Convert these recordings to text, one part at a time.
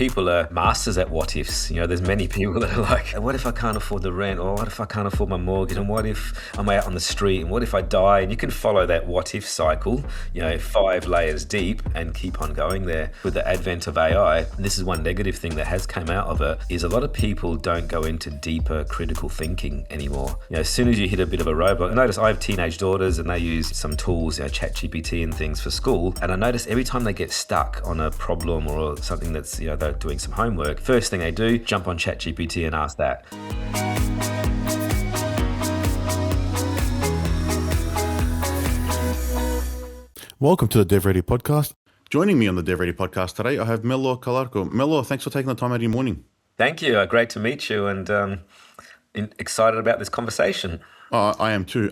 People are masters at what ifs. There's many people that are like, what if I can't afford the rent? Or what if I can't afford my mortgage? And what if I'm out on the street? And what if I die? And you can follow that what if cycle, 5 layers deep and keep on going there. With the advent of AI, and this is one negative thing that has come out of it, is a lot of people don't go into deeper critical thinking anymore. As soon as you hit a bit of a roadblock, I notice I have teenage daughters and they use some tools, ChatGPT and things for school. And I notice every time they get stuck on a problem or something that's, they're doing some homework, first thing they do, jump on ChatGPT and ask that. Welcome to the DevReady Podcast. Joining me on the DevReady Podcast today, I have Melo Calarco. Melo, thanks for taking the time out of your morning. Thank you. Great to meet you and excited about this conversation. I am too.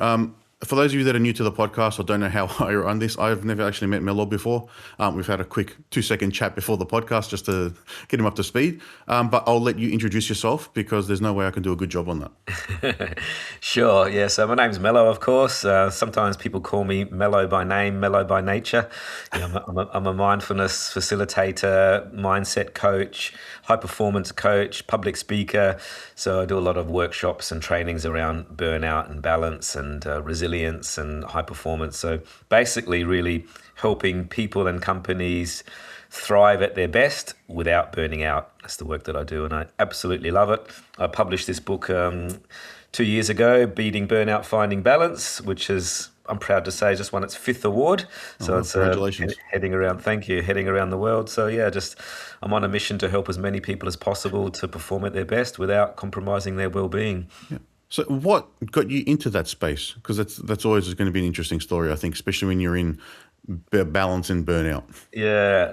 For those of you that are new to the podcast or don't know how I run this, I've never actually met Melo before. We've had a quick 2-second chat before the podcast just to get him up to speed. But I'll let you introduce yourself because there's no way I can do a good job on that. Sure. Yeah. So my name's Melo, of course. Sometimes people call me Melo by name, Melo by nature. I'm a mindfulness facilitator, mindset coach, high performance coach, public speaker. So I do a lot of workshops and trainings around burnout and balance and resilience and high performance. So basically really helping people and companies thrive at their best without burning out. That's the work that I do and I absolutely love it. I published this book 2 years ago, Beating Burnout, Finding Balance, which is, I'm proud to say, just won its 5th award. So it's congratulations. Heading around the world. So yeah, I'm on a mission to help as many people as possible to perform at their best without compromising their well-being. Yeah. So what got you into that space? Because that's always going to be an interesting story, I think, especially when you're in balance and burnout. Yeah,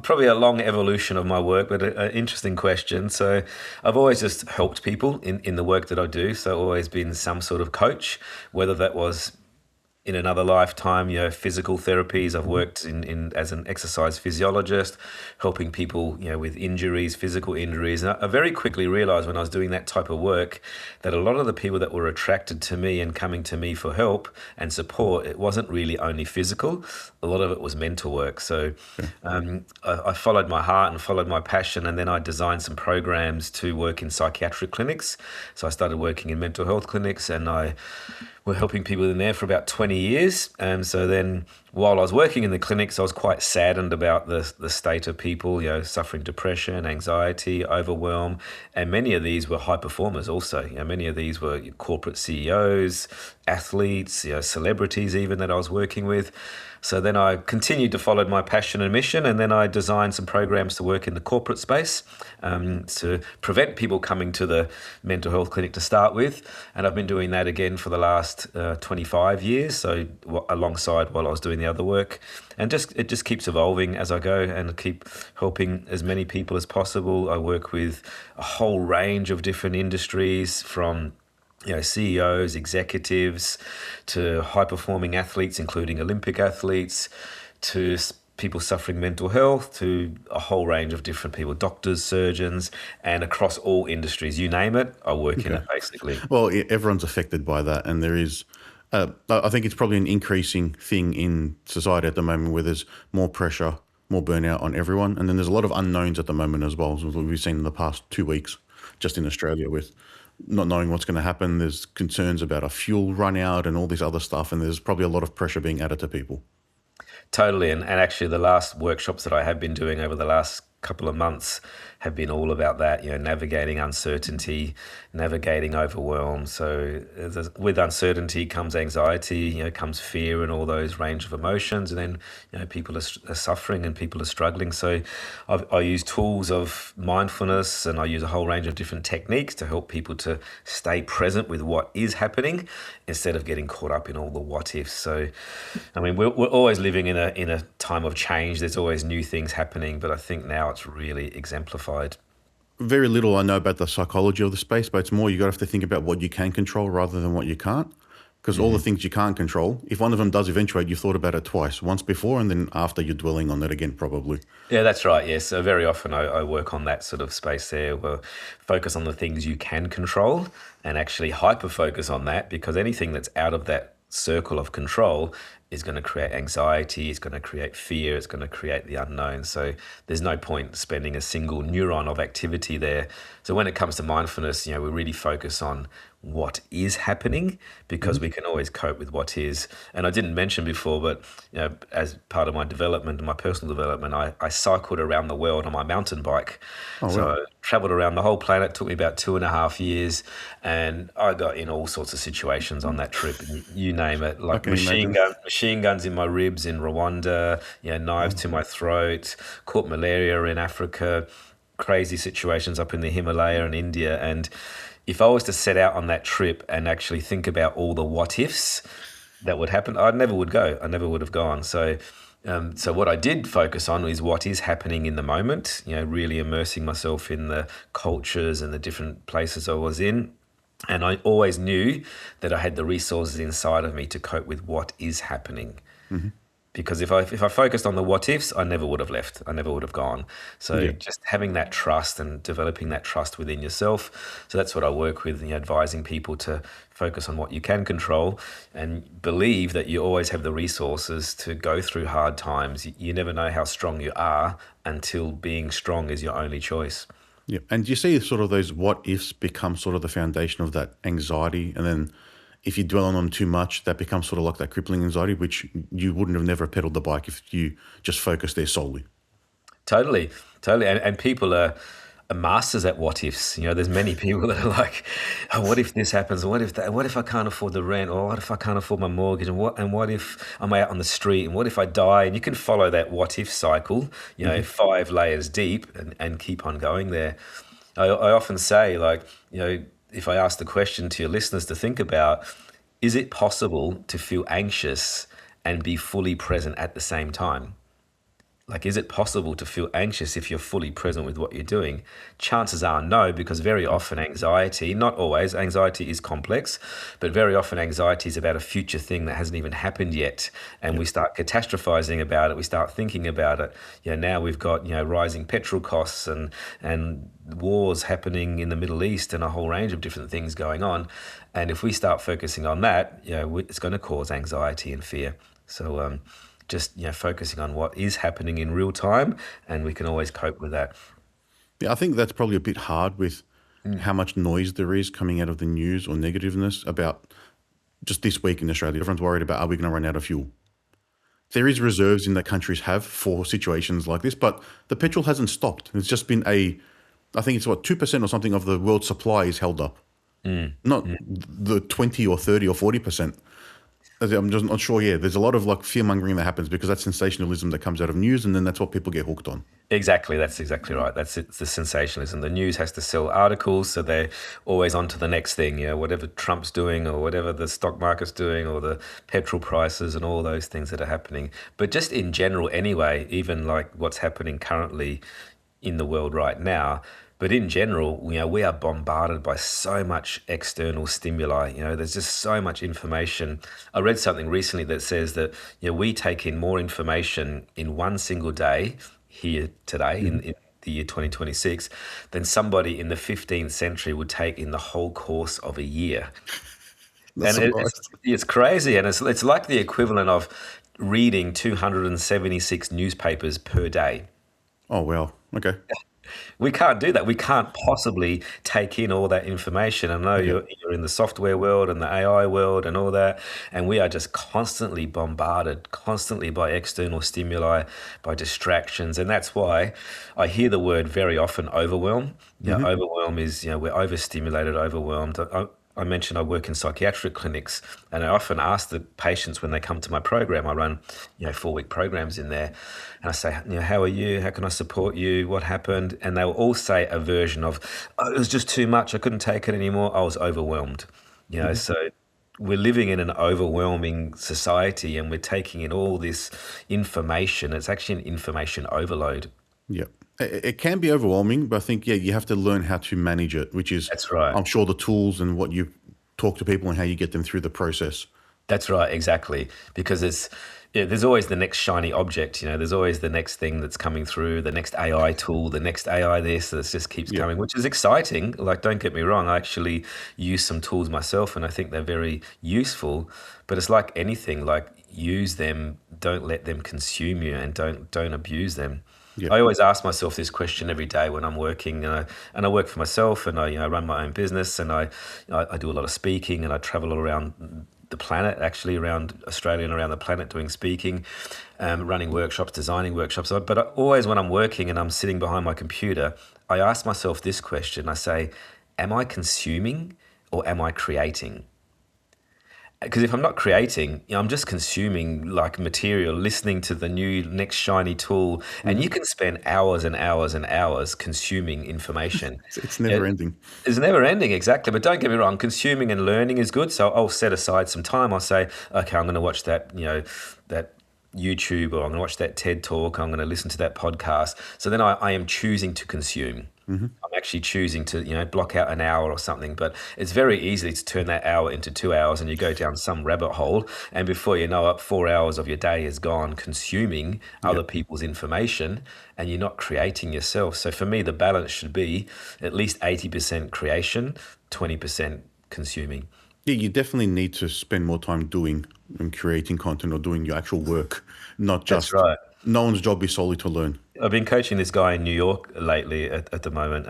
probably a long evolution of my work, but an interesting question. So I've always just helped people in the work that I do. So I've always been some sort of coach, whether that was in another lifetime, physical therapies. I've worked in as an exercise physiologist, helping people, with injuries, physical injuries. And I very quickly realized when I was doing that type of work that a lot of the people that were attracted to me and coming to me for help and support, it wasn't really only physical. A lot of it was mental work. So I followed my heart and followed my passion, and then I designed some programs to work in psychiatric clinics. So I started working in mental health clinics, and we're helping people in there for about 20 years. So then while I was working in the clinics, I was quite saddened about the state of people, suffering depression, anxiety, overwhelm. And many of these were high performers also. Many of these were corporate CEOs, athletes, celebrities even that I was working with. So then I continued to follow my passion and mission, and then I designed some programs to work in the corporate space to prevent people coming to the mental health clinic to start with. And I've been doing that again for the last 25 years, so alongside while I was doing the other work. And it just keeps evolving as I go and keep helping as many people as possible. I work with a whole range of different industries from CEOs, executives, to high-performing athletes, including Olympic athletes, to people suffering mental health, to a whole range of different people, doctors, surgeons, and across all industries. You name it, I work in it, basically. Well, everyone's affected by that, and there is, I think it's probably an increasing thing in society at the moment where there's more pressure, more burnout on everyone, and then there's a lot of unknowns at the moment as well, as we've seen in the past 2 weeks, just in Australia with not knowing what's going to happen. There's concerns about a fuel run out and all this other stuff, and there's probably a lot of pressure being added to people. Totally. And actually the last workshops that I have been doing over the last couple of months have been all about that, navigating uncertainty, navigating overwhelm. So with uncertainty comes anxiety, comes fear and all those range of emotions. And then, people are suffering and people are struggling. So I use tools of mindfulness, and I use a whole range of different techniques to help people to stay present with what is happening instead of getting caught up in all the what ifs. So, we're always living in a time of change. There's always new things happening, but I think now it's really exemplified. Very little I know about the psychology of the space, but it's more you got to have to think about what you can control rather than what you can't. Because all the things you can't control, if one of them does eventuate, you've thought about it twice, once before and then after you're dwelling on it again, probably. Yeah, that's right. Yes. So very often I work on that sort of space there. We'll focus on the things you can control and actually hyper focus on that, because anything that's out of that circle of control is going to create anxiety, it's going to create fear, it's going to create the unknown. So there's no point spending a single neuron of activity there. So when it comes to mindfulness, we really focus on what is happening, because we can always cope with what is. And I didn't mention before, but as part of my development and my personal development, I cycled around the world on my mountain bike. So wow. I traveled around the whole planet. Took me about 2.5 years, and I got in all sorts of situations on that trip. And you name it, like can imagine. machine guns in my ribs in Rwanda, knives to my throat, caught malaria in Africa, crazy situations up in the Himalaya and India. And if I was to set out on that trip and actually think about all the what ifs that would happen, I never would go. I never would have gone. So what I did focus on is what is happening in the moment, really immersing myself in the cultures and the different places I was in. And I always knew that I had the resources inside of me to cope with what is happening. Because if I focused on the what ifs, I never would have left. I never would have gone. So just having that trust and developing that trust within yourself. So that's what I work with, advising people to focus on what you can control and believe that you always have the resources to go through hard times. You never know how strong you are until being strong is your only choice. Yeah. And you see sort of those what ifs become sort of the foundation of that anxiety. And then if you dwell on them too much, that becomes sort of like that crippling anxiety, which you wouldn't have never pedaled the bike if you just focused there solely. Totally. And people are masters at what ifs. There's many people that are like, oh, what if this happens? What if that? What if I can't afford the rent? Or what if I can't afford my mortgage? And what if I'm out on the street? And what if I die? And you can follow that what if cycle, 5 layers deep and keep on going there. I often say, like, if I ask the question to your listeners to think about, is it possible to feel anxious and be fully present at the same time? Like, is it possible to feel anxious if you're fully present with what you're doing? Chances are no, because very often anxiety, not always, anxiety is complex, but very often anxiety is about a future thing that hasn't even happened yet. And we start catastrophizing about it. We start thinking about it. Now we've got, rising petrol costs and wars happening in the Middle East and a whole range of different things going on. And if we start focusing on that, it's going to cause anxiety and fear. So, just focusing on what is happening in real time, and we can always cope with that. Yeah, I think that's probably a bit hard with how much noise there is coming out of the news or negativeness about just this week in Australia. Everyone's worried about, are we going to run out of fuel? There is reserves in that countries have for situations like this, but the petrol hasn't stopped. It's just been I think it's 2% or something of the world's supply is held up. Not the 20 or 30 or 40%. I'm just not sure. Yeah, there's a lot of like fear mongering that happens because that's sensationalism that comes out of news, and then that's what people get hooked on. Exactly, that's exactly right. It's the sensationalism. The news has to sell articles, so they're always on to the next thing. Whatever Trump's doing, or whatever the stock market's doing, or the petrol prices, and all those things that are happening. But just in general, anyway, even like what's happening currently in the world right now. But in general, we are bombarded by so much external stimuli. There's just so much information. I read something recently that says that we take in more information in one single day here today in the year 2026 than somebody in the 15th century would take in the whole course of a year. That's And surprised. it's crazy, and it's like the equivalent of reading 276 newspapers per day. Oh, wow. Okay. We can't do that. We can't possibly take in all that information. I know you're in the software world and the AI world and all that, and we are just constantly bombarded, constantly by external stimuli, by distractions, and that's why I hear the word very often, overwhelm. Overwhelm is, we're overstimulated, overwhelmed. I mentioned I work in psychiatric clinics, and I often ask the patients when they come to my program. I run, 4-week programs in there, and I say, how are you? How can I support you? What happened? And they will all say a version of, oh, it was just too much. I couldn't take it anymore. I was overwhelmed. So we're living in an overwhelming society, and we're taking in all this information. It's actually an information overload. Yeah. It can be overwhelming, but I think, you have to learn how to manage it, which is, That's right. I'm sure, the tools and what you talk to people and how you get them through the process. That's right, exactly. Because there's always the next shiny object, there's always the next thing that's coming through, the next AI tool, the next AI this, that just keeps coming, which is exciting. Like, don't get me wrong, I actually use some tools myself and I think they're very useful, but it's like anything, like, use them, don't let them consume you, and don't abuse them. Yeah. I always ask myself this question every day when I'm working, and I work for myself, and I run my own business, and I do a lot of speaking, and I travel around the planet, actually around Australia and around the planet doing speaking, running workshops, designing workshops. But always when I'm working and I'm sitting behind my computer, I ask myself this question. I say, am I consuming or am I creating? Because if I'm not creating, I'm just consuming like material, listening to the new next shiny tool, and you can spend hours and hours and hours consuming information. It's never ending. It's never ending, exactly. But don't get me wrong, consuming and learning is good. So I'll set aside some time. I'll say, okay, I'm going to watch that, that YouTube, or I'm going to watch that TED talk. I'm going to listen to that podcast. So then I am choosing to consume. I'm actually choosing to, block out an hour or something, but it's very easy to turn that hour into 2 hours, and you go down some rabbit hole, and before you know it, 4 hours of your day is gone consuming other people's information, and you're not creating yourself. So for me, the balance should be at least 80% creation, 20% consuming. Yeah, you definitely need to spend more time doing and creating content or doing your actual work, not just. That's right. No one's job is solely to learn. I've been coaching this guy in New York lately at the moment,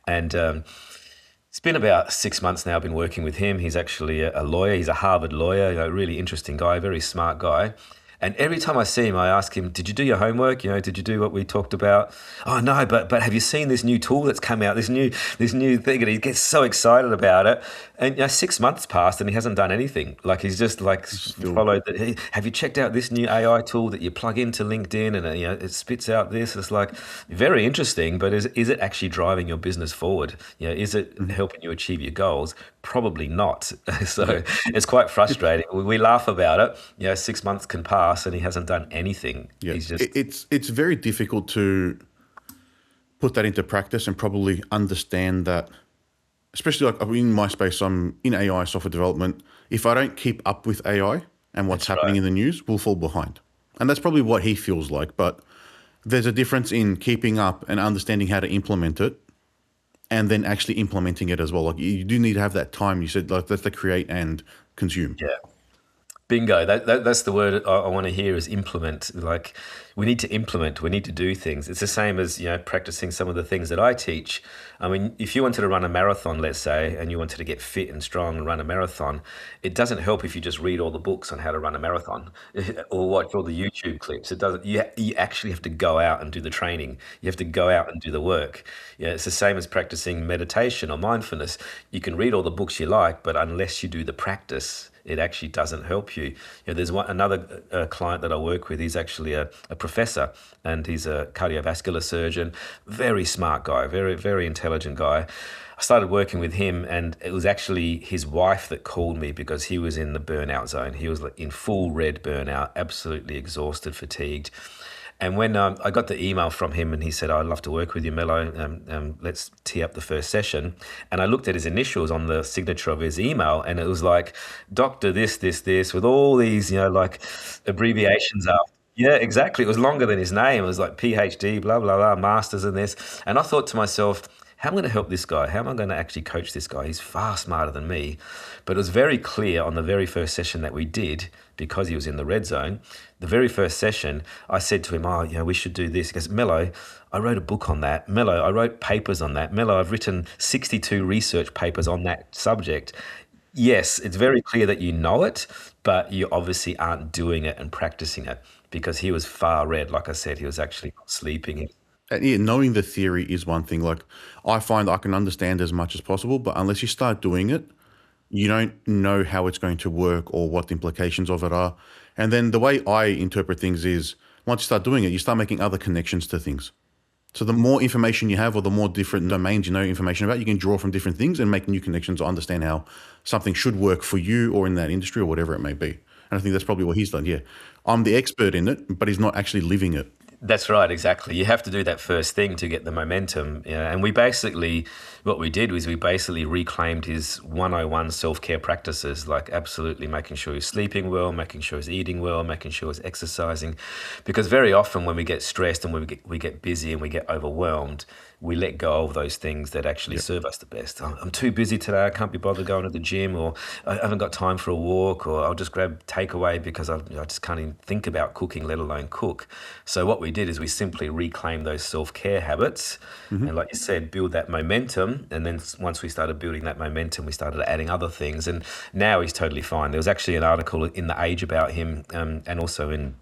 and it's been about 6 months now. I've been working with him. He's actually a lawyer. He's a Harvard lawyer, really interesting guy, very smart guy. And every time I see him, I ask him, did you do your homework? Did you do what we talked about? Oh, no, but have you seen this new tool that's come out, this new thing? And he gets so excited about it. And 6 months passed and he hasn't done anything. Like he's just followed that. Hey, have you checked out this new AI tool that you plug into LinkedIn and it spits out this? It's like very interesting, but is it actually driving your business forward? Is it helping you achieve your goals? Probably not. So it's quite frustrating. We laugh about it. 6 months can pass and he hasn't done anything. Yeah, He's just... it's very difficult to put that into practice and probably understand that, especially like in my space, I'm in AI software development. If I don't keep up with AI and what's happening in the news, we'll fall behind. And that's probably what he feels like. But there's a difference in keeping up and understanding how to implement it and then actually implementing it as well. Like you do need to have that time. You said like that's the create and consume. Yeah. Bingo. That's the word I want to hear is implement. Like we need to implement, we need to do things. It's the same as, practicing some of the things that I teach. I mean, if you wanted to run a marathon, let's say, and you wanted to get fit and strong and run a marathon, it doesn't help if you just read all the books on how to run a marathon or watch all the YouTube clips. It doesn't. You actually have to go out and do the training. You have to go out and do the work. It's the same as practicing meditation or mindfulness. You can read all the books you like, but unless you do the practice, it actually doesn't help you. There's another client that I work with. He's actually a professor, and he's a cardiovascular surgeon. Very smart guy, very, very intelligent guy. I started working with him, and it was actually his wife that called me because he was in the burnout zone. He was in full red burnout, absolutely exhausted, fatigued. And when I got the email from him and he said, I'd love to work with you, Melo, let's tee up the first session. And I looked at his initials on the signature of his email, and it was like, Doctor this, with all these, like abbreviations after. Yeah, exactly. It was longer than his name. It was like PhD, blah, blah, blah, masters in this. And I thought to myself, how am I going to help this guy? How am I going to actually coach this guy? He's far smarter than me. But it was very clear on the very first session that we did, because he was in the red zone, the very first session, I said to him, we should do this. He goes, Melo, I wrote a book on that. Melo, I wrote papers on that. Melo, I've written 62 research papers on that subject. Yes, it's very clear that you know it, but you obviously aren't doing it and practicing it, because he was far red. Like I said, he was actually not sleeping. And yeah, knowing the theory is one thing. Like I find I can understand as much as possible, but unless you start doing it, you don't know how it's going to work or what the implications of it are. And then the way I interpret things is once you start doing it, you start making other connections to things. So the more information you have or the more different domains you know information about, you can draw from different things and make new connections or understand how something should work for you or in that industry or whatever it may be. And I think that's probably what he's done. Yeah, I'm the expert in it, but he's not actually living it. That's right, exactly. You have to do that first thing to get the momentum. And what we did was we basically reclaimed his 101 self-care practices, like absolutely making sure he's sleeping well, making sure he's eating well, making sure he's exercising. Because very often when we get stressed and we get busy and we get overwhelmed, we let go of those things that actually serve us the best. I'm too busy today. I can't be bothered going to the gym, or I haven't got time for a walk, or I'll just grab takeaway because I just can't even think about cooking, let alone cook. So what we did is we simply reclaimed those self-care habits, and like you said, build that momentum. And then once we started building that momentum, we started adding other things. And now he's totally fine. There was actually an article in The Age about him, and also in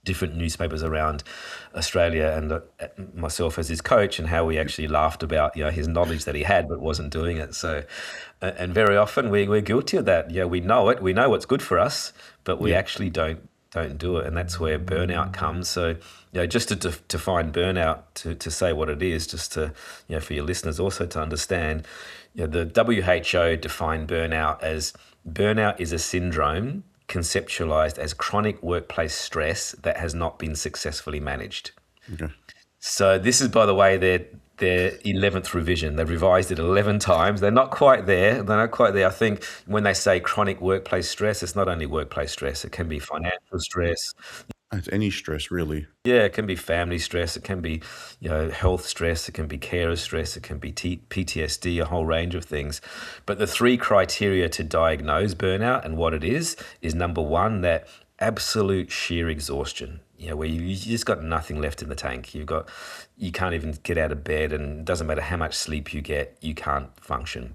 different newspapers around Australia, and myself as his coach, and how we actually laughed about his knowledge that he had but wasn't doing it. So, and very often we're guilty of that. We know it, we know what's good for us, but we actually don't do it, and that's where burnout comes. So, just to define burnout, to say what it is, just to for your listeners also to understand, the WHO defined burnout is a syndrome conceptualized as chronic workplace stress that has not been successfully managed. Okay. So this is, by the way, their 11th revision. They've revised it 11 times. They're not quite there. I think when they say chronic workplace stress, it's not only workplace stress. It can be financial stress. It's any stress, really. Yeah, it can be family stress. It can be, health stress. It can be carer stress. It can be PTSD, a whole range of things. But the three criteria to diagnose burnout and what it is number one, that absolute sheer exhaustion. Where you just got nothing left in the tank. You can't even get out of bed, and it doesn't matter how much sleep you get, you can't function.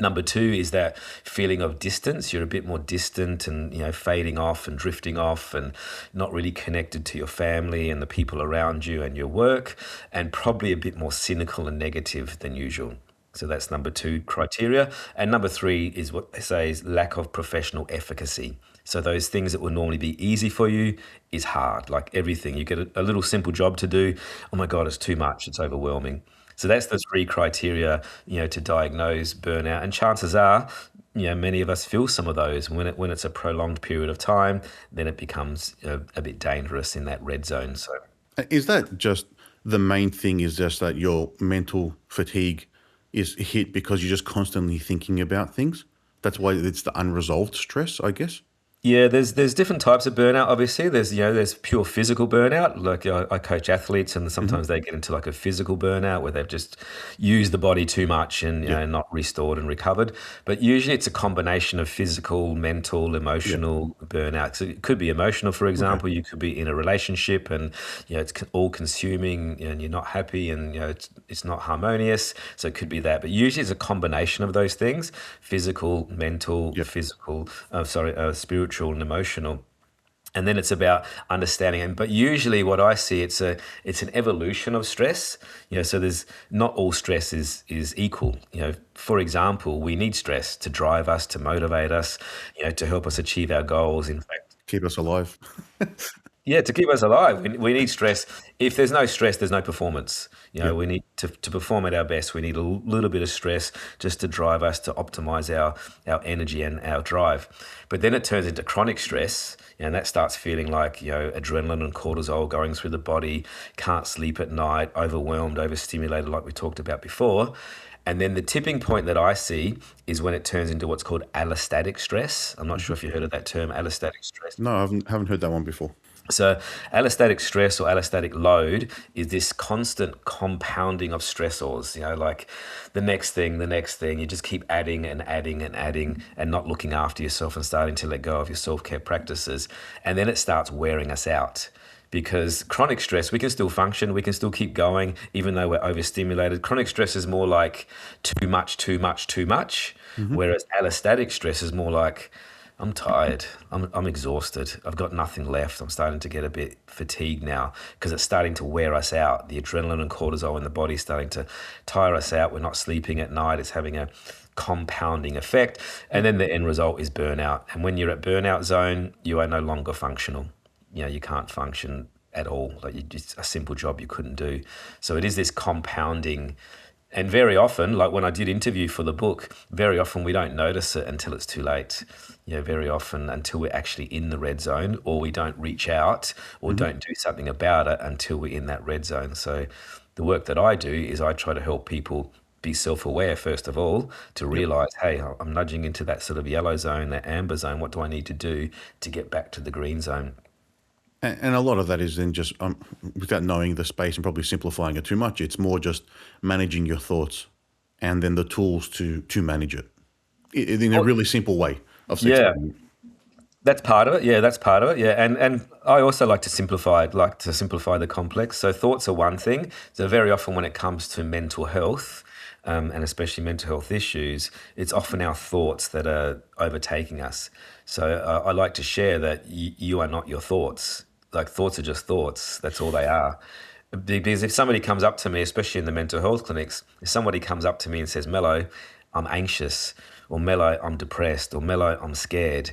Number two is that feeling of distance. You're a bit more distant and, fading off and drifting off and not really connected to your family and the people around you and your work, and probably a bit more cynical and negative than usual. So that's number two criteria. And number three is what they say is lack of professional efficacy. So those things that would normally be easy for you is hard, like everything. You get a little simple job to do. Oh my God, it's too much. It's overwhelming. So that's the three criteria, to diagnose burnout. And chances are, many of us feel some of those. When it's a prolonged period of time, then it becomes a bit dangerous in that red zone. So, is that just the main thing? Is just that your mental fatigue is hit because you're just constantly thinking about things? That's why it's the unresolved stress, I guess. Yeah, there's different types of burnout. Obviously, there's pure physical burnout. Like I coach athletes, and sometimes they get into like a physical burnout where they've just used the body too much and not restored and recovered. But usually, it's a combination of physical, mental, emotional burnout. So it could be emotional, for example. You could be in a relationship, and it's all consuming, and you're not happy, and it's not harmonious. So it could be that. But usually, it's a combination of those things: physical, mental, spiritual and emotional. And then it's about understanding. But usually what I see, it's an evolution of stress. So there's not all stress is equal. For example, we need stress to drive us, to motivate us, to help us achieve our goals. In fact, keep us alive. Yeah, to keep us alive, we need stress. If there's no stress, there's no performance. We need to perform at our best. We need a little bit of stress just to drive us to optimize our energy and our drive. But then it turns into chronic stress, and that starts feeling like adrenaline and cortisol going through the body, can't sleep at night, overwhelmed, overstimulated, like we talked about before. And then the tipping point that I see is when it turns into what's called allostatic stress. I'm not sure if you heard of that term, allostatic stress. No, I haven't heard that one before. So allostatic stress or allostatic load is this constant compounding of stressors, like the next thing, you just keep adding and adding and adding and not looking after yourself and starting to let go of your self-care practices. And then it starts wearing us out. Because chronic stress, we can still function, we can still keep going, even though we're overstimulated. Chronic stress is more like too much. Whereas allostatic stress is more like, I'm tired, I'm exhausted, I've got nothing left, I'm starting to get a bit fatigued now, because it's starting to wear us out. The adrenaline and cortisol in the body is starting to tire us out. We're not sleeping at night. It's having a compounding effect. And then the end result is burnout. And when you're at burnout zone, you are no longer functional. You can't function at all. Like just a simple job you couldn't do. So it is this compounding. And very often, like when I did interview for the book, very often we don't notice it until it's too late. Very often until we're actually in the red zone, or we don't reach out or don't do something about it until we're in that red zone. So the work that I do is I try to help people be self-aware, first of all, to realize, hey, I'm nudging into that sort of yellow zone, that amber zone. What do I need to do to get back to the green zone? And a lot of that is then just without knowing the space and probably simplifying it too much. It's more just managing your thoughts and then the tools to manage it in a Well, really simple way of yeah, explaining it. that's part of it. Yeah, that's part of it. Yeah, and I also like to simplify it, like to simplify the complex. So thoughts are one thing. So very often when it comes to mental health, and especially mental health issues, it's often our thoughts that are overtaking us. So I like to share that you are not your thoughts. Like thoughts are just thoughts. That's all they are. Because if somebody comes up to me, especially in the mental health clinics, if somebody comes up to me and says, Melo, I'm anxious, or Melo, I'm depressed, or Melo, I'm scared,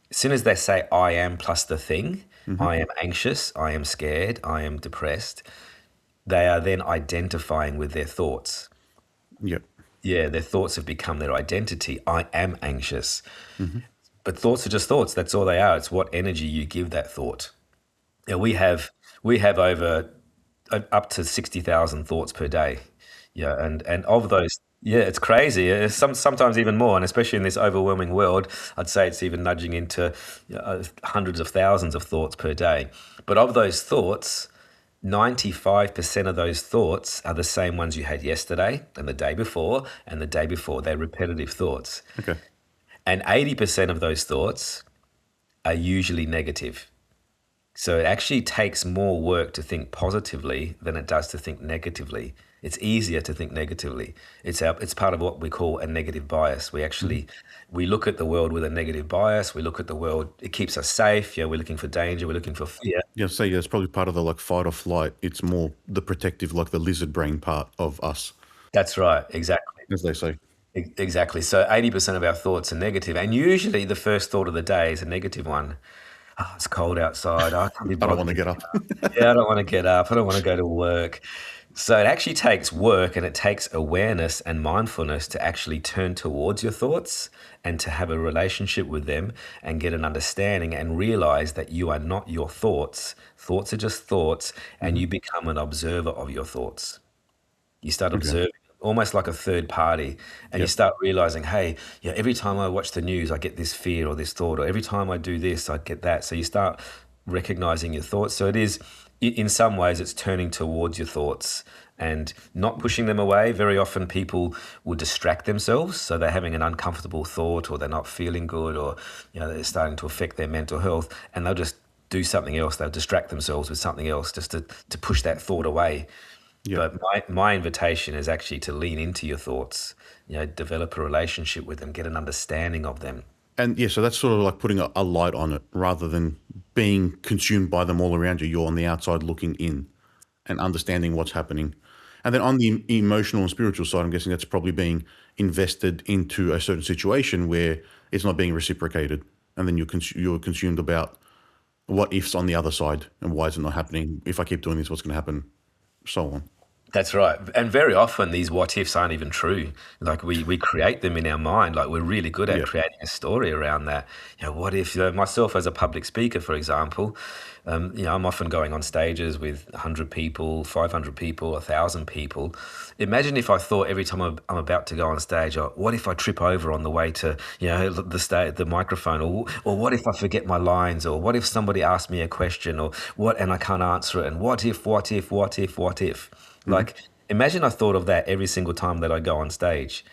as soon as they say I am plus the thing, Hmm. I am anxious, I am scared, I am depressed, they are then identifying with their thoughts. Yep. Yeah, their thoughts have become their identity. I am anxious. Hmm. But thoughts are just thoughts. That's all they are. It's what energy you give that thought. Yeah, we have over up to 60,000 thoughts per day. Yeah, and of those, yeah, it's crazy. Sometimes even more, and especially in this overwhelming world, I'd say it's even nudging into hundreds of thousands of thoughts per day. But of those thoughts, 95% of those thoughts are the same ones you had yesterday and the day before and the day before. They're repetitive thoughts. Okay. And 80% of those thoughts are usually negative. So it actually takes more work to think positively than it does to think negatively. It's easier to think negatively. It's part of what we call a negative bias. We look at the world with a negative bias. We look at the world, it keeps us safe. Yeah, we're looking for danger. We're looking for fear. Yeah, so yeah, it's probably part of the like fight or flight. It's more the protective, like the lizard brain part of us, That's right. Exactly. as they say. Exactly. So 80% of our thoughts are negative, and usually the first thought of the day is a negative one. Oh, it's cold outside. I can't be I don't bothered. want to get up. Yeah, I don't want to get up. I don't want to go to work. So it actually takes work and it takes awareness and mindfulness to actually turn towards your thoughts and to have a relationship with them and get an understanding and realize that you are not your thoughts. Thoughts are just thoughts, and Hmm. you become an observer of your thoughts. You start Okay. observing almost like a third party, and you Yep. start realizing, hey, yeah, every time I watch the news I get this fear or this thought, or every time I do this I get that. So you start recognizing your thoughts. So it is, in some ways it's turning towards your thoughts and not pushing them away. Very often people will distract themselves, so they're having an uncomfortable thought or they're not feeling good, or they're starting to affect their mental health, and they'll just do something else. They'll distract themselves with something else just to push that thought away. Yep. But my invitation is actually to lean into your thoughts, develop a relationship with them, get an understanding of them. And yeah, so that's sort of like putting a light on it rather than being consumed by them all around you. You're on the outside looking in and understanding what's happening. And then on the emotional and spiritual side, I'm guessing that's probably being invested into a certain situation where it's not being reciprocated. And then you're consumed about what ifs on the other side and why is it not happening? If I keep doing this, what's going to happen? So on. That's right. And very often these what ifs aren't even true. Like we create them in our mind. Like we're really good at Yeah. creating a story around that. What if, myself as a public speaker, for example, I'm often going on stages with 100 people, 500 people, 1,000 people. Imagine if I thought every time I'm about to go on stage, oh, what if I trip over on the way to, the microphone, or what if I forget my lines, or what if somebody asks me a question, or what, and I can't answer it, and what if, what if, what if, what if? Hmm. Like, imagine I thought of that every single time that I go on stage,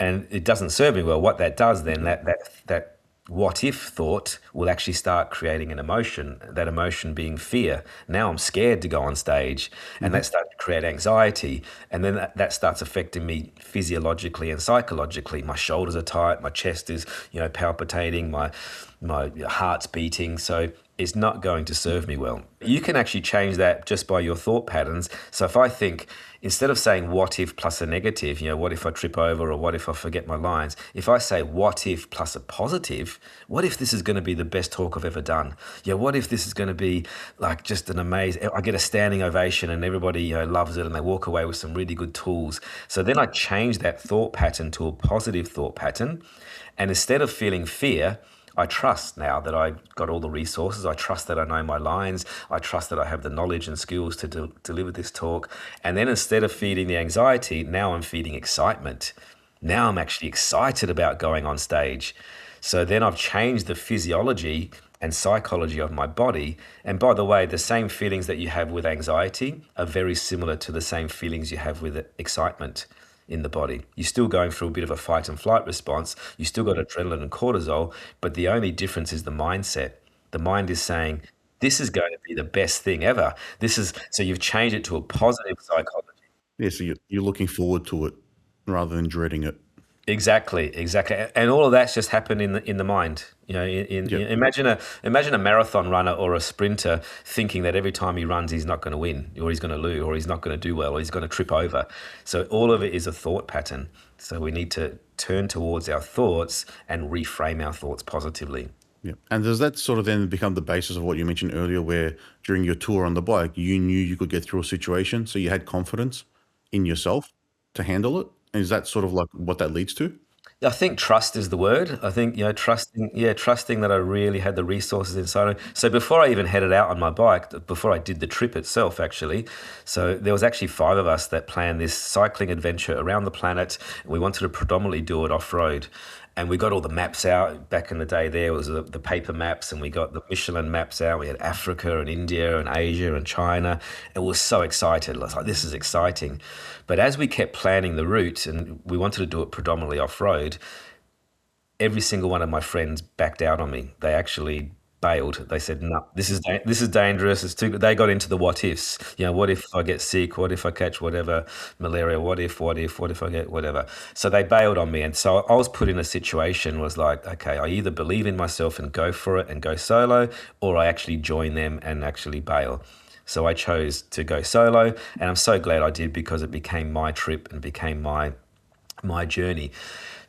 and it doesn't serve me well. What that does then, that what if thought will actually start creating an emotion. That emotion being fear. Now I'm scared to go on stage, and Hmm. that starts to create anxiety, and then that starts affecting me physiologically and psychologically. My shoulders are tight, my chest is palpitating, my heart's beating. So it's not going to serve me well. You can actually change that just by your thought patterns. So if I think, instead of saying what if plus a negative, what if I trip over, or what if I forget my lines, if I say what if plus a positive, what if this is going to be the best talk I've ever done? What if this is going to be like just an amazing, I get a standing ovation and everybody loves it and they walk away with some really good tools. So then I change that thought pattern to a positive thought pattern. And instead of feeling fear, I trust now that I got all the resources. I trust that I know my lines. I trust that I have the knowledge and skills to deliver this talk. And then instead of feeding the anxiety, now I'm feeding excitement. Now I'm actually excited about going on stage. So then I've changed the physiology and psychology of my body. And by the way, the same feelings that you have with anxiety are very similar to the same feelings you have with excitement in the body. You're still going through a bit of a fight and flight response. You still got adrenaline and cortisol, but the only difference is the mindset. The mind is saying, this is going to be the best thing ever. So you've changed it to a positive psychology. Yeah, so you're looking forward to it rather than dreading it. Exactly. And all of that's just happened in the mind. Imagine a marathon runner or a sprinter thinking that every time he runs he's not going to win, or he's going to lose, or he's not going to do well, or he's going to trip over. So all of it is a thought pattern. So we need to turn towards our thoughts and reframe our thoughts positively. Yeah. And does that sort of then become the basis of what you mentioned earlier, where during your tour on the bike, you knew you could get through a situation, so you had confidence in yourself to handle it? And is that sort of like what that leads to? I think trust is the word. I think, trusting that I really had the resources inside. So before I even headed out on my bike, before I did the trip itself, actually, so there was actually 5 of us that planned this cycling adventure around the planet. We wanted to predominantly do it off-road. And we got all the maps out. Back in the day, there was the paper maps, and we got the Michelin maps out. We had Africa and India and Asia and China. And we were so excited. I was like, this is exciting. But as we kept planning the route, and we wanted to do it predominantly off-road, every single one of my friends backed out on me. They actually bailed. They said, no, this is dangerous. It's too. They got into the what ifs. What if I get sick? What if I catch whatever malaria? What if I get whatever? So they bailed on me. And so I was put in a situation, was like, okay, I either believe in myself and go for it and go solo, or I actually join them and actually bail. So I chose to go solo, and I'm so glad I did, because it became my trip and became my journey.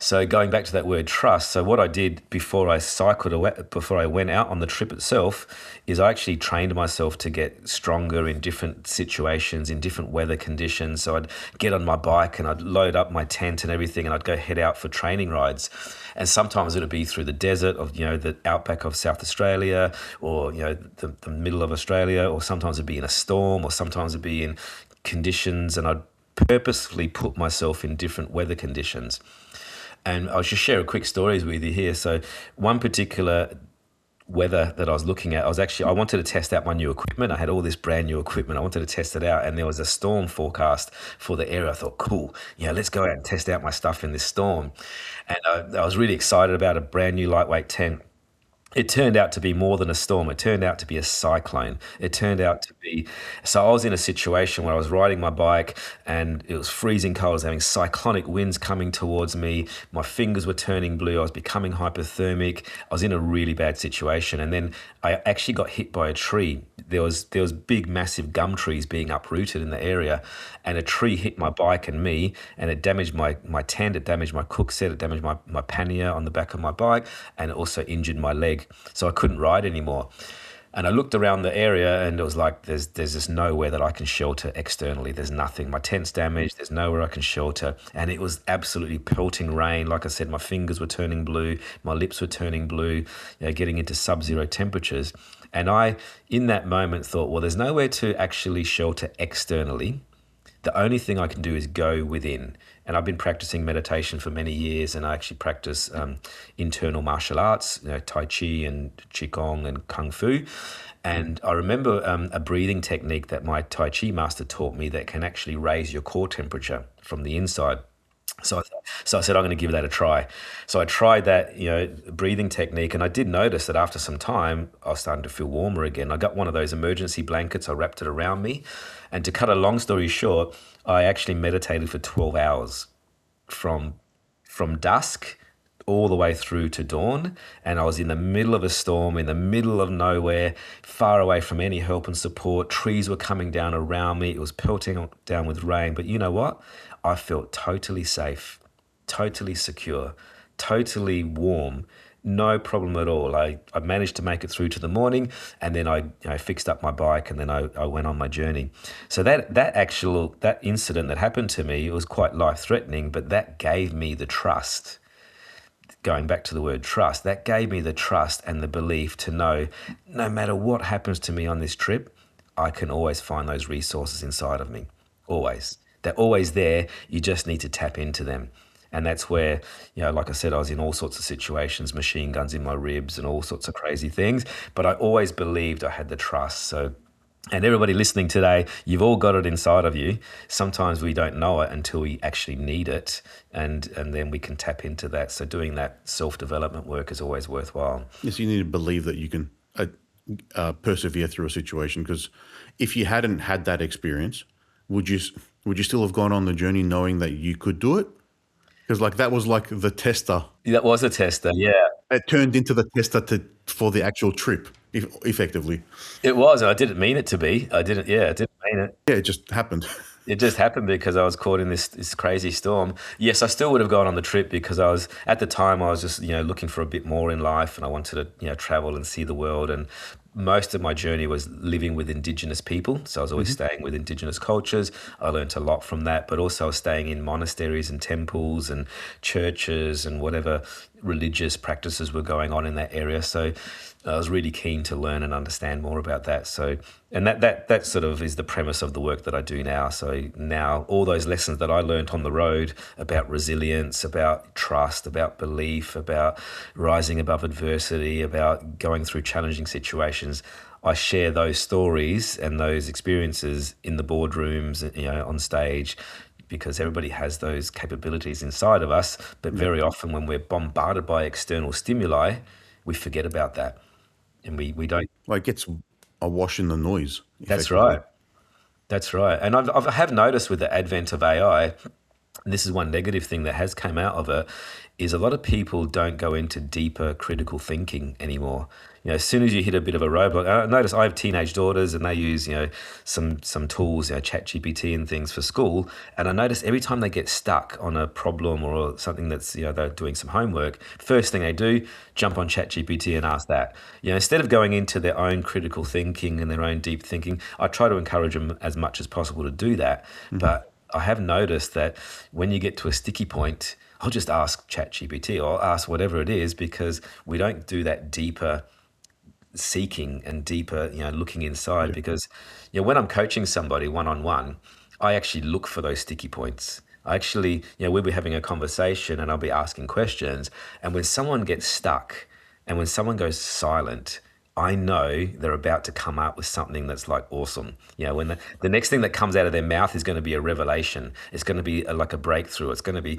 So going back to that word trust, so what I did before I went out on the trip itself, is I actually trained myself to get stronger in different situations, in different weather conditions. So I'd get on my bike and I'd load up my tent and everything, and I'd go head out for training rides. And sometimes it'd be through the desert of, the outback of South Australia, or, the middle of Australia, or sometimes it'd be in a storm, or sometimes it'd be in conditions, and I'd purposefully put myself in different weather conditions. And I'll just share a quick stories with you here. So one particular weather that I was looking at, I wanted to test out my new equipment. I had all this brand new equipment. I wanted to test it out, and there was a storm forecast for the area. I thought, cool, let's go out and test out my stuff in this storm. And I was really excited about a brand new lightweight tent. It turned out to be more than a storm. It turned out to be a cyclone. So I was in a situation where I was riding my bike, and it was freezing cold. I was having cyclonic winds coming towards me. My fingers were turning blue. I was becoming hypothermic. I was in a really bad situation. And then I actually got hit by a tree. There was big, massive gum trees being uprooted in the area, and a tree hit my bike and me, and it damaged my tent, it damaged my cook set, it damaged my pannier on the back of my bike, and it also injured my leg. So I couldn't ride anymore. And I looked around the area, and it was like, there's just nowhere that I can shelter externally. There's nothing. My tent's damaged. There's nowhere I can shelter. And it was absolutely pelting rain. Like I said, my fingers were turning blue. My lips were turning blue, getting into sub-zero temperatures. And I, in that moment, thought, well, there's nowhere to actually shelter externally. The only thing I can do is go within. And I've been practicing meditation for many years, and I actually practice internal martial arts, Tai Chi and Qigong and Kung Fu. And I remember a breathing technique that my Tai Chi master taught me that can actually raise your core temperature from the inside. So I said, I'm going to give that a try. So I tried that, breathing technique, and I did notice that after some time, I was starting to feel warmer again. I got one of those emergency blankets, I wrapped it around me. And to cut a long story short, I actually meditated for 12 hours from dusk all the way through to dawn. And I was in the middle of a storm, in the middle of nowhere, far away from any help and support. Trees were coming down around me. It was pelting down with rain. But you know what? I felt totally safe, totally secure, totally warm, no problem at all. I managed to make it through to the morning, and then I fixed up my bike, and then I went on my journey. So that incident that happened to me, it was quite life-threatening, but that gave me the trust. Going back to the word trust, that gave me the trust and the belief to know no matter what happens to me on this trip, I can always find those resources inside of me, always. They're always there. You just need to tap into them. And that's where, like I said, I was in all sorts of situations, machine guns in my ribs and all sorts of crazy things. But I always believed I had the trust. So, and everybody listening today, you've all got it inside of you. Sometimes we don't know it until we actually need it, and then we can tap into that. So doing that self-development work is always worthwhile. Yes, you need to believe that you can persevere through a situation, because if you hadn't had that experience, would you still have gone on the journey knowing that you could do it? Because like that was like the tester. That was a tester, yeah. It turned into the tester for the actual trip, effectively. It was. I didn't mean it to be. I didn't mean it. Yeah, it just happened. It just happened because I was caught in this crazy storm. Yes, I still would have gone on the trip because at the time I was just, looking for a bit more in life, and I wanted to, travel and see the world. And most of my journey was living with Indigenous people. So I was always staying with Indigenous cultures. I learned a lot from that, but also I was staying in monasteries and temples and churches and whatever religious practices were going on in that area. So I was really keen to learn and understand more about that. So, and that sort of is the premise of the work that I do now. So now all those lessons that I learned on the road about resilience, about trust, about belief, about rising above adversity, about going through challenging situations, I share those stories and those experiences in the boardrooms, on stage, because everybody has those capabilities inside of us. But very often when we're bombarded by external stimuli, we forget about that. And we don't. Well, it gets awash in the noise. That's right. That's right. And I have noticed with the advent of AI, and this is one negative thing that has come out of it, is a lot of people don't go into deeper critical thinking anymore. As soon as you hit a bit of a roadblock, I notice I have teenage daughters and they use, some tools, ChatGPT and things for school. And I notice every time they get stuck on a problem or something that's, they're doing some homework, first thing they do, jump on ChatGPT and ask that. Instead of going into their own critical thinking and their own deep thinking, I try to encourage them as much as possible to do that. But I have noticed that when you get to a sticky point, I'll just ask ChatGPT or I'll ask whatever it is, because we don't do that deeper seeking and deeper, looking inside. Because, when I'm coaching somebody one-on-one, I actually look for those sticky points. I actually, we'll be having a conversation and I'll be asking questions. And when someone gets stuck and when someone goes silent, I know they're about to come up with something that's like awesome. When the next thing that comes out of their mouth is going to be a revelation. It's going to be like a breakthrough. It's going to be,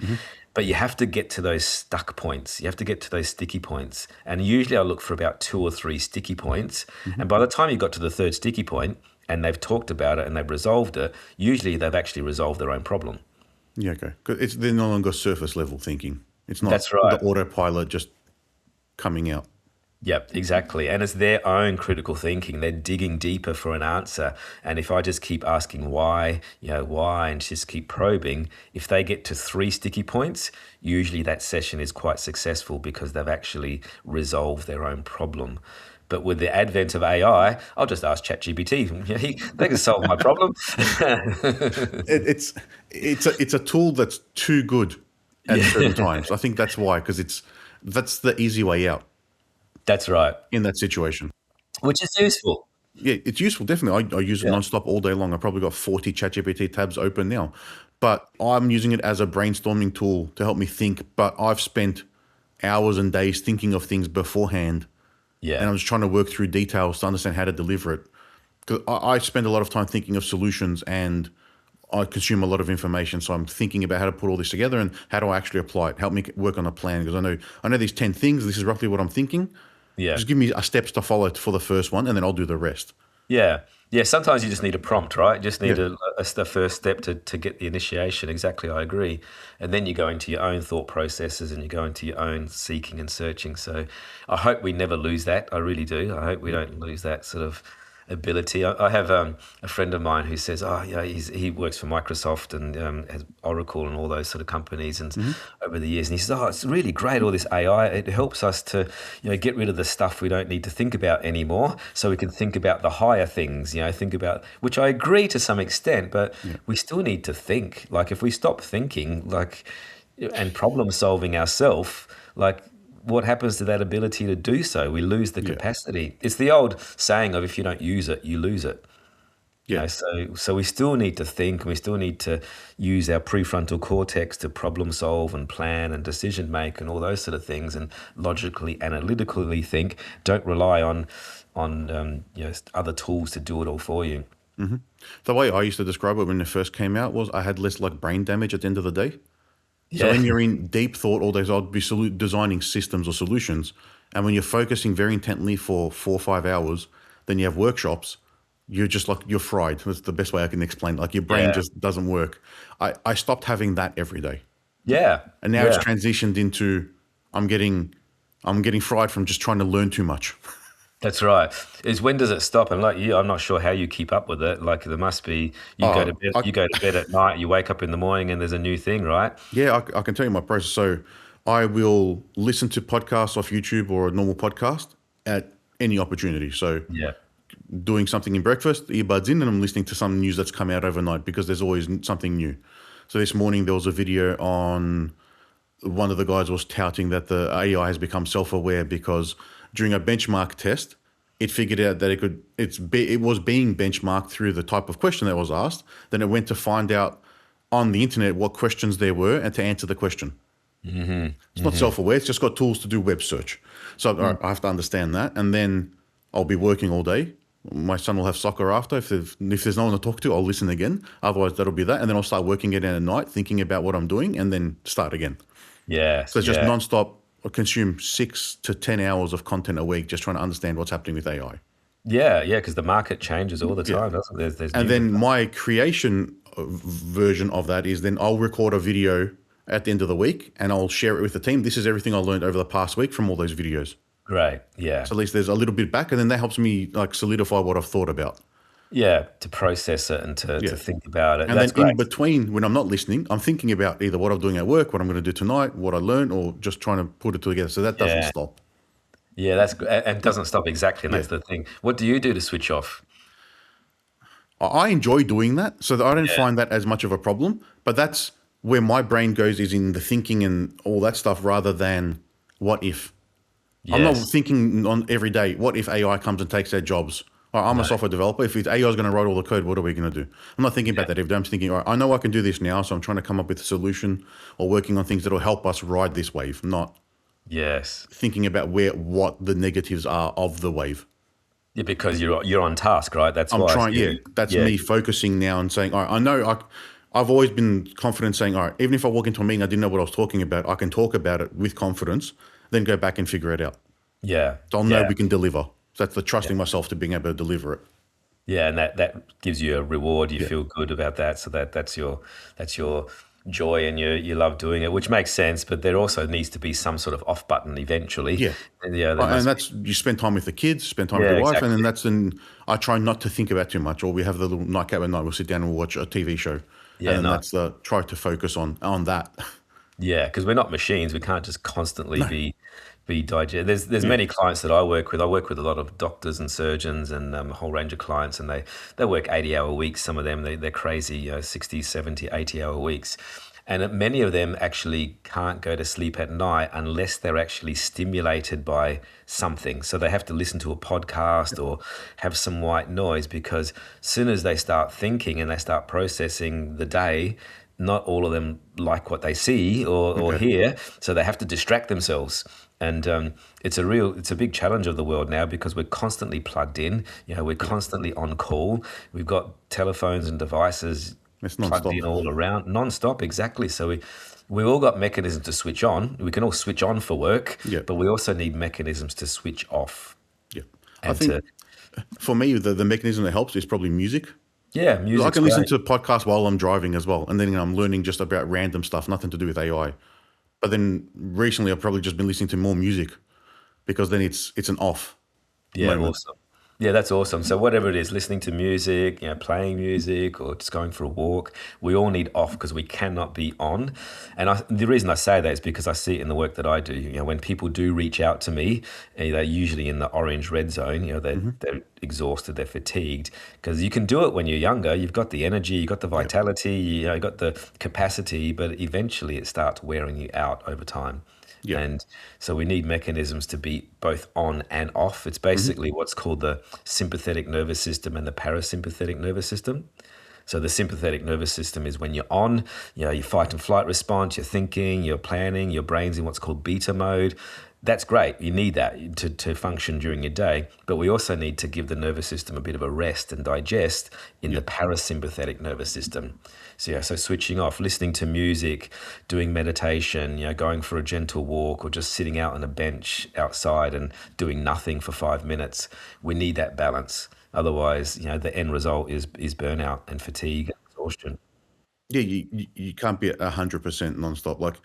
but you have to get to those stuck points. You have to get to those sticky points. And usually I look for about 2 or 3 sticky points. And by the time you got to the third sticky point and they've talked about it and they've resolved it, usually they've actually resolved their own problem. Yeah, okay. They're no longer surface level thinking. It's not That's right. The autopilot just coming out. Yep, exactly. And it's their own critical thinking. They're digging deeper for an answer. And if I just keep asking why, and just keep probing, if they get to 3 sticky points, usually that session is quite successful because they've actually resolved their own problem. But with the advent of AI, I'll just ask ChatGPT. They can solve my problem. It's a tool that's too good at certain times. I think that's why, because that's the easy way out. That's right. In that situation. Which is useful. Yeah, it's useful, definitely. I use it nonstop all day long. I've probably got 40 ChatGPT tabs open now. But I'm using it as a brainstorming tool to help me think. But I've spent hours and days thinking of things beforehand. Yeah. And I'm just trying to work through details to understand how to deliver it. Because I spend a lot of time thinking of solutions and I consume a lot of information. So I'm thinking about how to put all this together and how do I actually apply it. Help me work on a plan, because I know these 10 things. This is roughly what I'm thinking. Yeah. Just give me steps to follow for the first one and then I'll do the rest. Yeah. Yeah. Sometimes you just need a prompt, right? You just need a first step to get the initiation. Exactly. I agree. And then you go into your own thought processes and you go into your own seeking and searching. So I hope we never lose that. I really do. I hope we don't lose that sort of ability. I have a friend of mine who says, he works for Microsoft and has Oracle and all those sort of companies and over the years. And he says, it's really great, all this AI. It helps us to, get rid of the stuff we don't need to think about anymore, so we can think about the higher things, think about, which I agree to some extent, but we still need to think. Like if we stop thinking, and problem solving ourselves, what happens to that ability to do so? We lose the capacity. It's the old saying of if you don't use it, you lose it. Yeah. So we still need to think, and we still need to use our prefrontal cortex to problem solve and plan and decision make and all those sort of things, and logically, analytically think. Don't rely on other tools to do it all for you. The way I used to describe it when it first came out was I had less like brain damage at the end of the day. So Yeah, when you're in deep thought all days, I'd be designing systems or solutions. And when you're focusing very intently for 4 or 5 hours, then you have workshops, you're just like, you're fried. That's the best way I can explain it. Like your brain yeah, just doesn't work. I stopped having that every day. yeah, And now it's yeah. transitioned into I'm getting fried from just trying to learn too much. That's right. Is when does it stop? And like you, I'm not sure how you keep up with it. Like there must be Oh, I, you go to bed at night, you wake up in the morning, and there's a new thing, right? yeah, I can tell you my process. So I will listen to podcasts off YouTube or a normal podcast at any opportunity. So Yeah, doing something in breakfast, earbuds in, and I'm listening to some news that's come out overnight because there's always something new. So this morning there was a video on one of the guys was touting that the AI has become self-aware because during a benchmark test, it figured out that it was being benchmarked through the type of question that was asked. Then it went to find out on the internet what questions there were and to answer the question. It's not self-aware. It's just got tools to do web search. So all right, I have to understand that, and then I'll be working all day. My son will have soccer after. If there's no one to talk to, I'll listen again. Otherwise, that'll be that, and then I'll start working again at night, thinking about what I'm doing, and then start again. yes, So it's just yeah. nonstop. I consume 6 to 10 hours of content a week, just trying to understand what's happening with AI. Yeah, yeah, because the market changes all the time, doesn't it? There's And new. then my creation version of that is then I'll record a video at the end of the week and I'll share it with the team. This is everything I learned over the past week from all those videos. Great, yeah, So at least there's a little bit back, and then that helps me like solidify what I've thought about. yeah, to process it and to Yeah. think about it. And That's then in great. between, when I'm not listening, I'm thinking about either what I'm doing at work, what I'm going to do tonight, what I learned, or just trying to put it together. So that doesn't Yeah, stop. yeah, that's good, and it doesn't stop exactly. And Yeah. that's the thing. What do you do to switch off? I enjoy doing that, so that I don't Yeah, find that as much of a problem. But that's where my brain goes, is in the thinking and all that stuff, rather than what if. I'm not yes, thinking on every day, what if AI comes and takes our jobs? I'm a no, software developer. If AI is going to write all the code, what are we going to do? I'm not thinking yeah, about that every day. I'm thinking, all right, I know I can do this now, so I'm trying to come up with a solution or working on things that will help us ride this wave, not yes, thinking about what the negatives are of the wave. yeah, because you're on task, right? That's I'm why. trying, yeah, that's Yeah, me focusing now and saying, all right, I know I've always been confident saying, all right, even if I walk into a meeting, I didn't know what I was talking about, I can talk about it with confidence, then go back and figure it out. yeah, So I'll know yeah. we can deliver. So that's the Yeah. trusting myself to being able to deliver it. Yeah, and that gives you a reward. You Yeah. feel good about that, so that's your joy, and you love doing it, which makes sense. But there also needs to be some sort of off button eventually. Yeah. And yeah, there And must be. that's, you spend time with the kids, spend time with Yeah, your wife, and then exactly. I try not to think about too much. Or we have the little nightcap at night, we'll sit down and we'll watch a TV show. And Yeah, then no, that's try to focus on that. yeah, because we're not machines. We can't just constantly No. be digest. There's Yeah. many clients that I work with. I work with a lot of doctors and surgeons and a whole range of clients, and they work 80-hour weeks. Some of them they're crazy, 60, 70, 80-hour weeks. And many of them actually can't go to sleep at night unless they're actually stimulated by something. So they have to listen to a podcast or have some white noise, because as soon as they start thinking and they start processing the day, not all of them like what they see or Okay. hear. So they have to distract themselves. And it's a big challenge of the world now, because we're constantly plugged in. We're constantly on call. We've got telephones and devices It's plugged nonstop. in all around, non-stop, exactly. So we all got mechanisms to switch on. We can all switch on for work, Yeah. but we also need mechanisms to switch off. Yeah. I And think for me, the mechanism that helps is probably music. I music's can listen great. to podcasts while I'm driving as well. And then I'm learning just about random stuff, nothing to do with AI. But then recently I've probably just been listening to more music because then it's an off Yeah, moment. awesome. Yeah, that's awesome. So whatever it is, listening to music, playing music, or just going for a walk, we all need off, because we cannot be on. And the reason I say that is because I see it in the work that I do. When people do reach out to me, they're usually in the orange red zone. They're exhausted, they're fatigued, because you can do it when you're younger. You've got the energy, you've got the Yep. vitality, you've got the capacity, but eventually it starts wearing you out over time. Yep. And so we need mechanisms to be both on and off. It's basically what's called the sympathetic nervous system and the parasympathetic nervous system. So the sympathetic nervous system is when you're on, your fight and flight response, you're thinking, you're planning, your brain's in what's called beta mode. That's great. You need that to function during your day. But we also need to give the nervous system a bit of a rest and digest in the parasympathetic nervous system. So switching off, listening to music, doing meditation, going for a gentle walk, or just sitting out on a bench outside and doing nothing for 5 minutes. We need that balance. Otherwise, the end result is burnout and fatigue and exhaustion. Yeah, you can't be at 100% nonstop. Like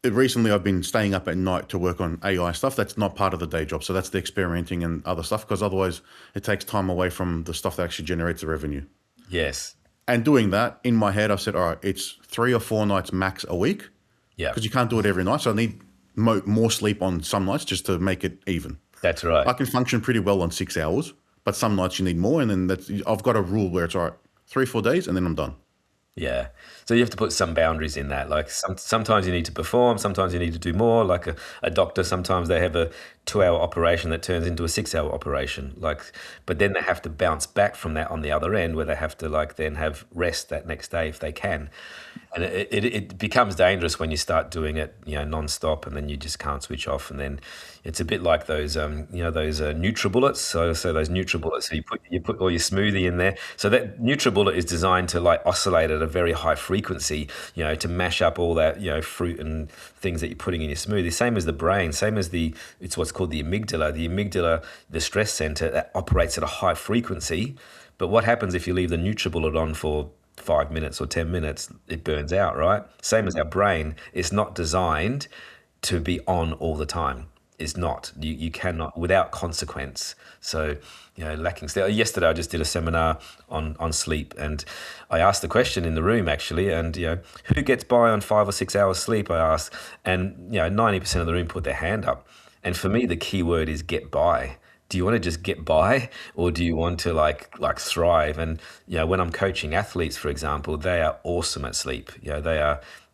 recently, I've been staying up at night to work on AI stuff. That's not part of the day job. So that's the experimenting and other stuff, because otherwise it takes time away from the stuff that actually generates the revenue. Yes. And doing that, in my head, I've said, all right, it's 3 or 4 nights max a week. Yeah. Because you can't do it every night. So I need more sleep on some nights just to make it even. That's right. I can function pretty well on 6 hours, but some nights you need more. And then I've got a rule where it's all right, 3 or 4 days, and then I'm done. Yeah. So you have to put some boundaries in that. Like sometimes you need to perform, sometimes you need to do more. Like a doctor, sometimes they have a 2-hour operation that turns into a 6-hour operation. But then they have to bounce back from that on the other end, where they have to then have rest that next day if they can. And it becomes dangerous when you start doing it, non-stop, and then you just can't switch off. And then it's a bit like those, those NutriBullets. So those NutriBullets, so you put all your smoothie in there. So that NutriBullet is designed to oscillate at a very high frequency, to mash up all that, fruit and things that you're putting in your smoothie. Same as the brain, it's what's called the amygdala. The amygdala, the stress center, that operates at a high frequency. But what happens if you leave the NutriBullet on for 5 minutes or 10 minutes? It burns out, right? Same as our brain. It's not designed to be on all the time. It's not. You cannot, without consequence. So, lacking sleep. Yesterday I just did a seminar on sleep, and I asked the question in the room actually, and who gets by on 5 or 6 hours sleep, I asked, and 90% of the room put their hand up. And for me, the key word is get by. Do you want to just get by, or do you want to like thrive? And when I'm coaching athletes, for example, they are awesome at sleep.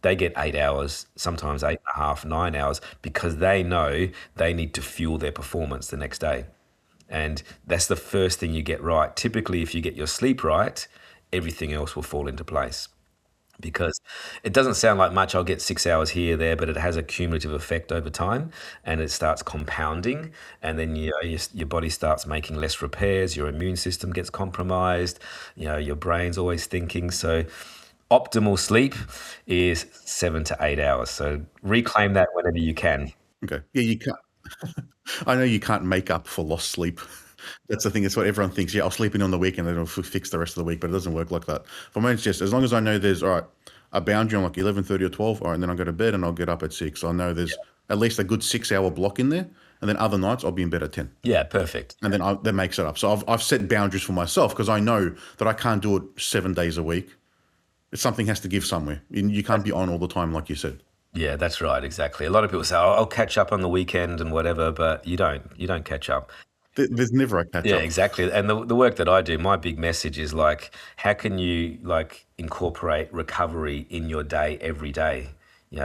They get 8 hours, sometimes 8.5, 9 hours, because they know they need to fuel their performance the next day. And that's the first thing you get right. Typically, if you get your sleep right, everything else will fall into place. Because it doesn't sound like much, I'll get 6 hours here, there, but it has a cumulative effect over time, and it starts compounding, and then your body starts making less repairs, your immune system gets compromised, your brain's always thinking. So optimal sleep is 7 to 8 hours. So reclaim that whenever you can. Okay. Yeah, you can't. I know you can't make up for lost sleep. That's the thing. It's what everyone thinks. Yeah, I'll sleep in on the weekend and it'll fix the rest of the week, but it doesn't work like that. For me, it's just as long as I know there's all right a boundary on like 11:30 or 12, all right, and then I'll go to bed and I'll get up at 6. I know there's at least a good 6-hour block in there, and then other nights I'll be in bed at 10. Yeah, perfect. And then that makes it up. So I've set boundaries for myself because I know that I can't do it 7 days a week. Something has to give somewhere. You can't be on all the time, like you said. Yeah, that's right. Exactly. A lot of people say, I'll catch up on the weekend and whatever, but you don't catch up. There's never a catch up. Yeah, exactly. And the work that I do, my big message is how can you incorporate recovery in your day every day?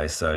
So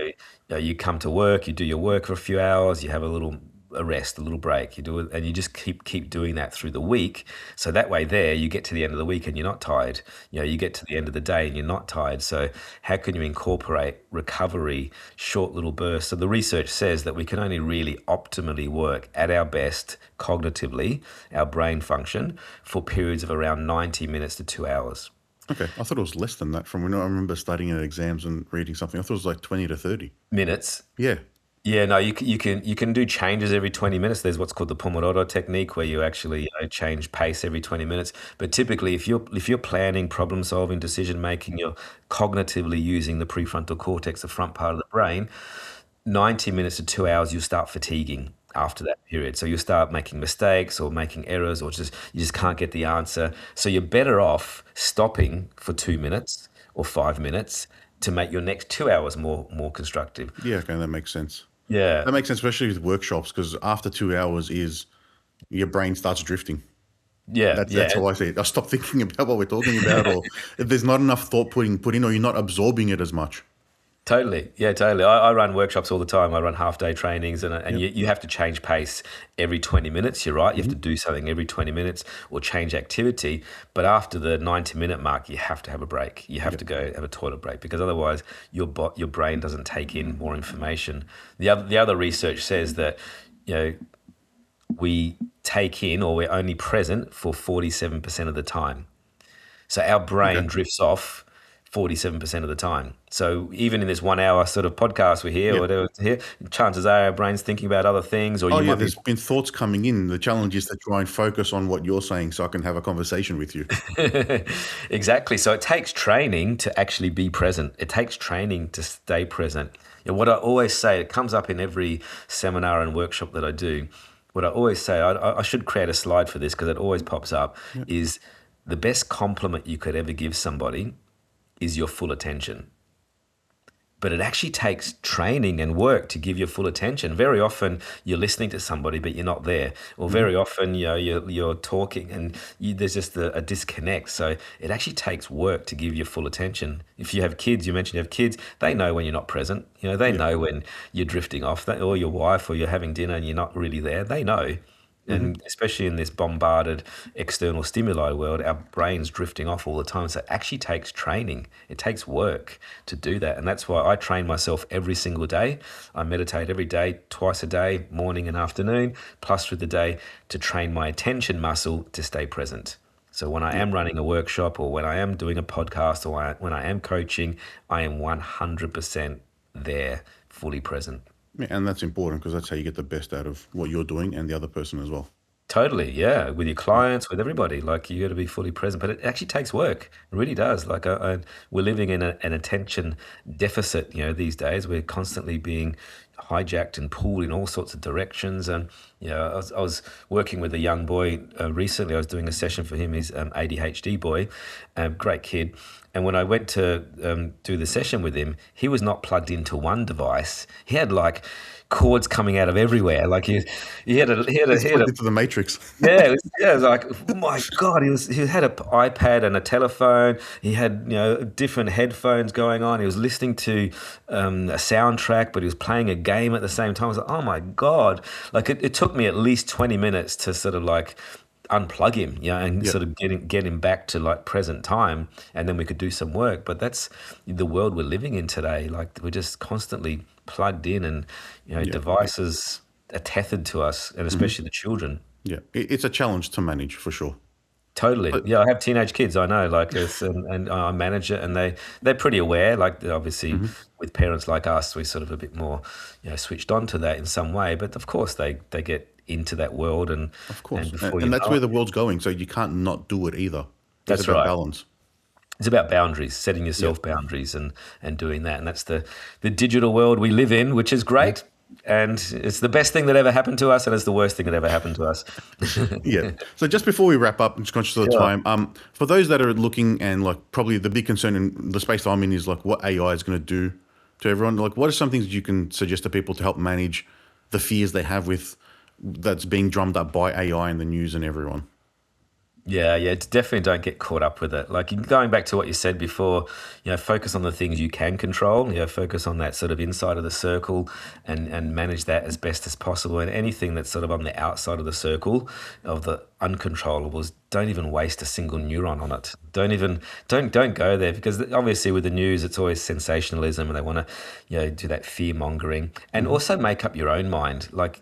you come to work, you do your work for a few hours, you have a rest, a little break, you do it, and you just keep doing that through the week. So that way you get to the end of the week and you're not tired. You get to the end of the day and you're not tired. So how can you incorporate recovery, short little bursts? So the research says that we can only really optimally work at our best cognitively, our brain function, for periods of around 90 minutes to 2 hours. Okay, I thought it was less than that. From when I remember studying at exams and reading something, I thought it was like 20 to 30 minutes. Yeah. Yeah, no, you can do changes every 20 minutes. There's what's called the Pomodoro technique, where you actually change pace every 20 minutes. But typically, if you're planning, problem solving, decision making, you're cognitively using the prefrontal cortex, the front part of the brain. 90 minutes to 2 hours, you start fatiguing after that period. So you start making mistakes or making errors, or you just can't get the answer. So you're better off stopping for 2 minutes or 5 minutes to make your next 2 hours more constructive. Yeah, okay, that makes sense. Yeah. That makes sense, especially with workshops, because after 2 hours your brain starts drifting. Yeah. That's how I see it. I stop thinking about what we're talking about, or if there's not enough thought put in, or you're not absorbing it as much. Totally. Yeah, totally. I run workshops all the time. I run half-day trainings, and Yep. you have to change pace every 20 minutes. You're right. You have to Mm-hmm. do something every 20 minutes or change activity. But after the 90-minute mark, you have to have a break. You have Yep. to go have a toilet break, because otherwise your brain doesn't take in more information. The other research says that, you know, we take in, or we're only present for 47% of the time. So our Okay. brain drifts off 47% of the time. So even in this 1 hour sort of podcast we're here, or Yeah. whatever here, chances are our brain's thinking about other things, or Oh you yeah, might be there's been thoughts coming in. The challenge is to try and focus on what you're saying so I can have a conversation with you. exactly. So it takes training to actually be present. It takes training to stay present. You know, what I always say, it comes up in every seminar and workshop that I do. What I always say, I should create a slide for this because it always pops up, is the best compliment you could ever give somebody is your full attention. But it actually takes training and work to give your full attention. Very often you're listening to somebody, but you're not there. Or very often, you know, you're talking and there's just a disconnect. So it actually takes work to give your full attention. If you have kids, you mentioned you have kids, they know when you're not present. You know, they know when you're drifting off, or your wife, or you're having dinner and you're not really there. They know. And especially in this bombarded external stimuli world, our brain's drifting off all the time. So it actually takes training. It takes work to do that. And that's why I train myself every single day. I meditate every day, twice a day, morning and afternoon, plus through the day, to train my attention muscle to stay present. So when I am running a workshop, or when I am doing a podcast, or when I am coaching, I am 100% there, fully present. Yeah, and that's important because that's how you get the best out of what you're doing and the other person as well. Totally, yeah. With your clients, with everybody, like you got to be fully present. But it actually takes work. It really does. Like we're living in an attention deficit. You know, these days we're constantly being hijacked and pulled in all sorts of directions. And you know, I was working with a young boy recently. I was doing a session for him. He's ADHD boy, great kid. And when I went to do the session with him, he was not plugged into one device. He had like cords coming out of everywhere. Like he had a It's plugged into the matrix. it was like, oh my God, he had an iPad and a telephone. He had, you know, different headphones going on. He was listening to a soundtrack, but he was playing a game at the same time. I was like, oh my God. Like it took me at least 20 minutes to sort of like unplug him, you know, and sort of get him back to like present time, and then we could do some work. But that's the world we're living in today. Like we're just constantly plugged in, and you know, devices are tethered to us, and especially the children. Yeah, it's a challenge to manage for sure. Totally. But Yeah, I have teenage kids. I know, like, and I manage it, and they're pretty aware. Like, obviously, with parents like us, we're sort of a bit more, you know, switched on to that in some way. But of course, they get into that world, and of course, and before and you that's know where it, the world's going. So you can't not do it either. It's that's about right. balance. It's about boundaries, setting yourself boundaries, and doing that. And that's the digital world we live in, which is great. And it's the best thing that ever happened to us, and it's the worst thing that ever happened to us. Yeah. So just before we wrap up, I'm just conscious of the Yeah. time. For those that are looking, and like probably the big concern in the space that I'm in is like what AI is going to do to everyone. Like, what are some things that you can suggest to people to help manage the fears they have with that's being drummed up by AI in the news and everyone? Yeah, definitely don't get caught up with it. Like going back to what you said before, you know, focus on the things you can control. You know, focus on that sort of inside of the circle, and manage that as best as possible. And anything that's sort of on the outside of the circle of the uncontrollables, don't even waste a single neuron on it. Don't go there, because obviously with the news, it's always sensationalism, and they want to, you know, do that fear mongering, and also make up your own mind. Like